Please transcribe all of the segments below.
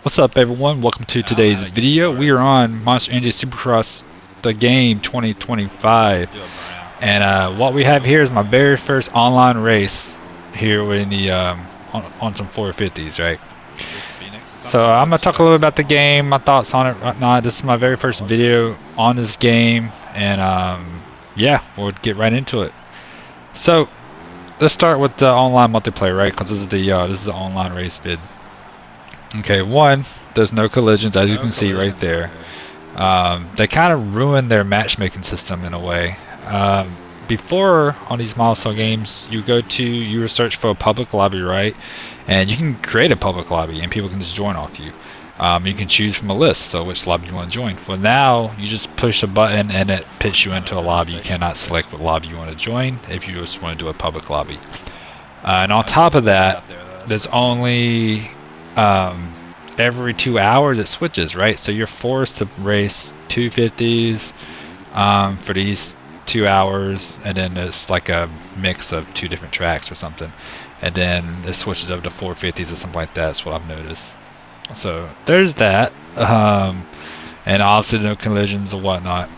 What's up, everyone? Welcome to today's video. We are on Monster Energy Supercross, the game 2025, and what we have here is my very first online race here in the on some 450s, right? So I'm gonna talk a little bit about the game, my thoughts on it, whatnot. This is my very first video on this game, and yeah, we'll get right into it. So let's start with the online multiplayer, right? Because this is the online race vid. Okay, one, there's no collisions, as you can see right there. They kind of ruined their matchmaking system in a way. Before, on these milestone games, you search for a public lobby, right? And you can create a public lobby and people can just join off you. You can choose from a list of which lobby you want to join. Well, now you just push a button and it puts you into a lobby. You cannot select what lobby you want to join if you just want to do a public lobby. And on top of that, there's only every 2 hours it switches, right? So you're forced to race 250s for these 2 hours, and then it's like a mix of two different tracks or something, and then it switches over to 450s or something like that. That's what I've noticed. So there's that, and obviously no collisions or whatnot.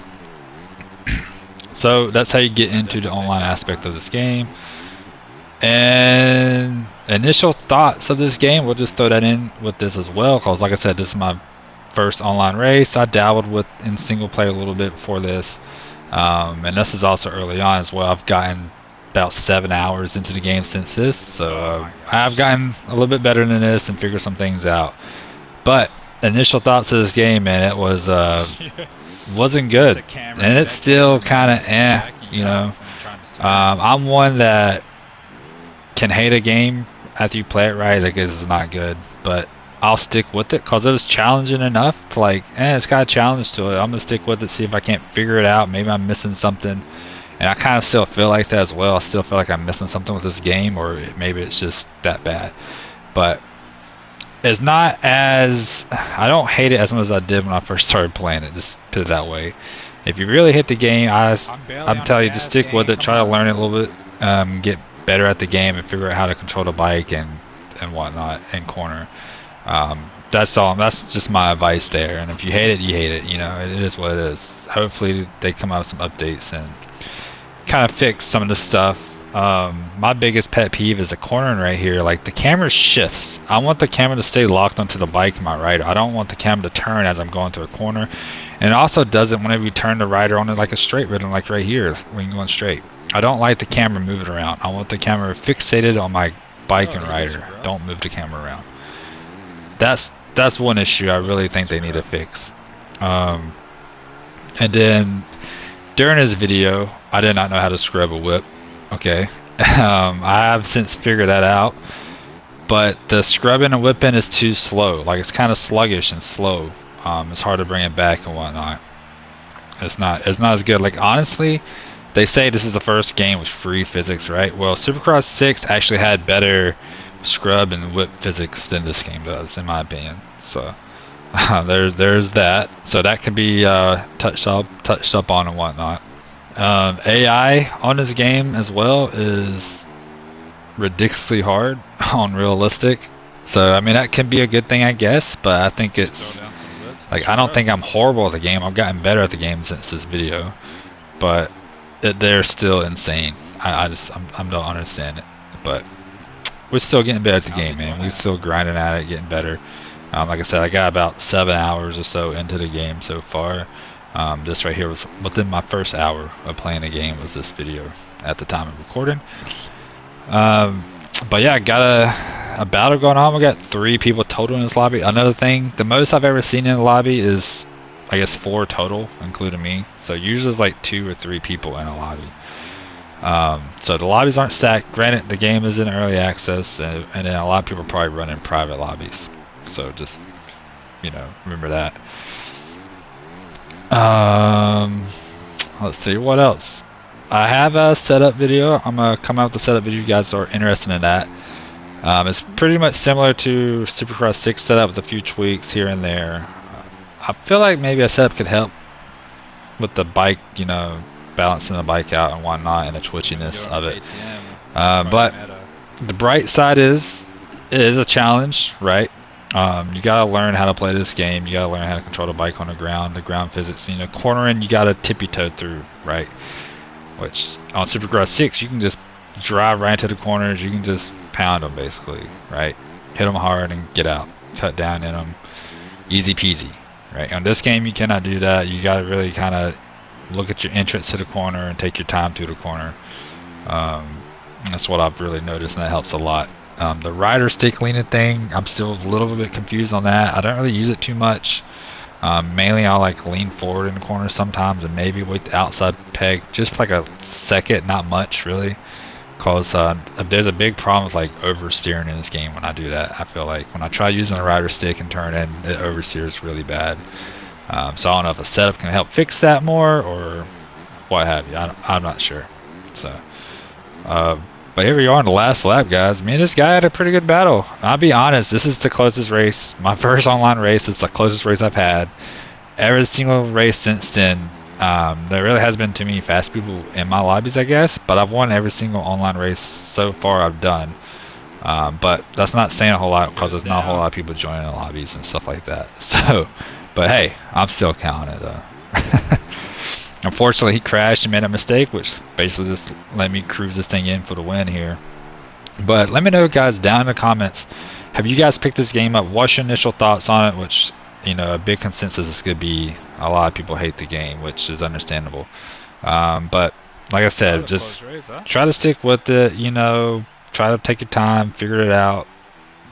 So that's how you get into the online aspect of this game. And initial thoughts of this game, we'll just throw that in with this as well, because like I said, this is my first online race. I dabbled in single player a little bit before this, and this is also early on as well. I've gotten about 7 hours into the game since this, so I've gotten a little bit better than this and figured some things out. But initial thoughts of this game, man, it was wasn't good, and it's still kind of you know. I'm one that can hate a game after you play it right, like it's not good, but I'll stick with it because it was challenging enough to like, it's got a challenge to it. I'm gonna stick with it, see if I can't figure it out. Maybe I'm missing something, and I kind of still feel like that as well. I still feel like I'm missing something with this game, or maybe it's just that bad. But it's not as, I don't hate it as much as I did when I first started playing it, just put it that way. If you really hate the game, I'm telling you, just stick with it, try to learn it a little bit, get better at the game and figure out how to control the bike and whatnot and corner. That's all. That's just my advice there. And if you hate it, you hate it. You know, it is what it is. Hopefully they come out with some updates and kind of fix some of the stuff. My biggest pet peeve is the cornering right here. Like, the camera shifts. I want the camera to stay locked onto the bike in my rider. I don't want the camera to turn as I'm going through a corner. And it also doesn't whenever you turn the rider on it like a straight rhythm, like right here when you're going straight. I don't like the camera moving around. I want the camera fixated on my bike and rider. Don't move the camera around. That's one issue I really think they need to fix. And then during this video, I did not know how to scrub a whip. Okay, I have since figured that out. But the scrubbing and whipping is too slow. Like, it's kind of sluggish and slow. It's hard to bring it back and whatnot. It's not as good. Like, honestly, they say this is the first game with free physics, right? Well, Supercross 6 actually had better scrub and whip physics than this game does, in my opinion. So there's that. So that can be touched up on and whatnot. AI on this game as well is ridiculously hard on realistic. So I mean, that can be a good thing, I guess. But I think it's like, I don't think I'm horrible at the game. I've gotten better at the game since this video, but they're still insane. I don't understand it, but we're still getting better at the game, man. We're still grinding at it, getting better. Like I said, I got about 7 hours or so into the game so far. This right here was within my first hour of playing the game, was this video at the time of recording. But yeah, I got a battle going on. We got 3 people total in this lobby. Another thing, the most I've ever seen in a lobby is, I guess, 4 total, including me. So usually it's like 2 or 3 people in a lobby. So the lobbies aren't stacked. Granted, the game is in early access, and then a lot of people are probably running private lobbies. So just, remember that. Let's see, what else? I have a setup video. I'm gonna come out with the setup video. You guys are interested in that. It's pretty much similar to Supercross 6 setup with a few tweaks here and there. I feel like maybe a setup could help with the bike, balancing the bike out and whatnot, and the twitchiness of it. But the bright side is, it is a challenge, right? You gotta learn how to play this game. You gotta learn how to control the bike on the ground physics. You know, cornering, you gotta tippy toe through, right? Which on Supercross 6, you can just drive right into the corners. You can just pound them basically, right? Hit them hard and get out. Cut down in them, easy peasy, right? On this game, you cannot do that. You gotta really kind of look at your entrance to the corner and take your time through the corner. That's what I've really noticed, and that helps a lot. The rider stick leaning thing, I'm still a little bit confused on that. I don't really use it too much. Mainly I'll like lean forward in the corner sometimes and maybe with the outside peg just for like a second, not much really. Cause there's a big problem with like oversteering in this game when I do that. I feel like when I try using a rider stick and turn in, it oversteers really bad. So I don't know if a setup can help fix that more or what have you. I'm not sure. So, but here we are in the last lap, guys. Me and this guy had a pretty good battle. I'll be honest, this is the closest race. My first online race. It's the closest race I've had. Every single race since then, there really has been too many fast people in my lobbies, I guess. But I've won every single online race so far I've done. But that's not saying a whole lot because there's not a whole lot of people joining the lobbies and stuff like that. So, but hey, I'm still counting it though. Unfortunately, he crashed and made a mistake, which basically just let me cruise this thing in for the win here. But let me know, guys, down in the comments. Have you guys picked this game up? What's your initial thoughts on it? Which, you know, a big consensus is going to be a lot of people hate the game, which is understandable. But like I said, just try to stick with it. You know, try to take your time, figure it out.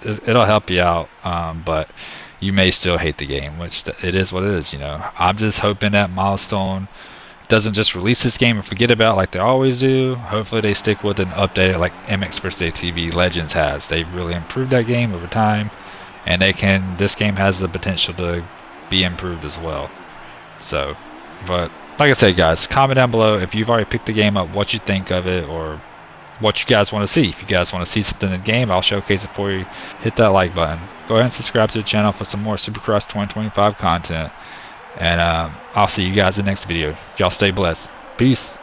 It'll help you out. But you may still hate the game, which it is what it is. You know, I'm just hoping that Milestone doesn't just release this game and forget about it like they always do. Hopefully they stick with an update like MX First Day TV Legends has. They've really improved that game over time, and this game has the potential to be improved as well. So, but like I said, guys, comment down below if you've already picked the game up, what you think of it, or what you guys want to see. If you guys want to see something in the game, I'll showcase it for you. Hit that like button. Go ahead and subscribe to the channel for some more Supercross 2025 content. And I'll see you guys in the next video. Y'all stay blessed. Peace.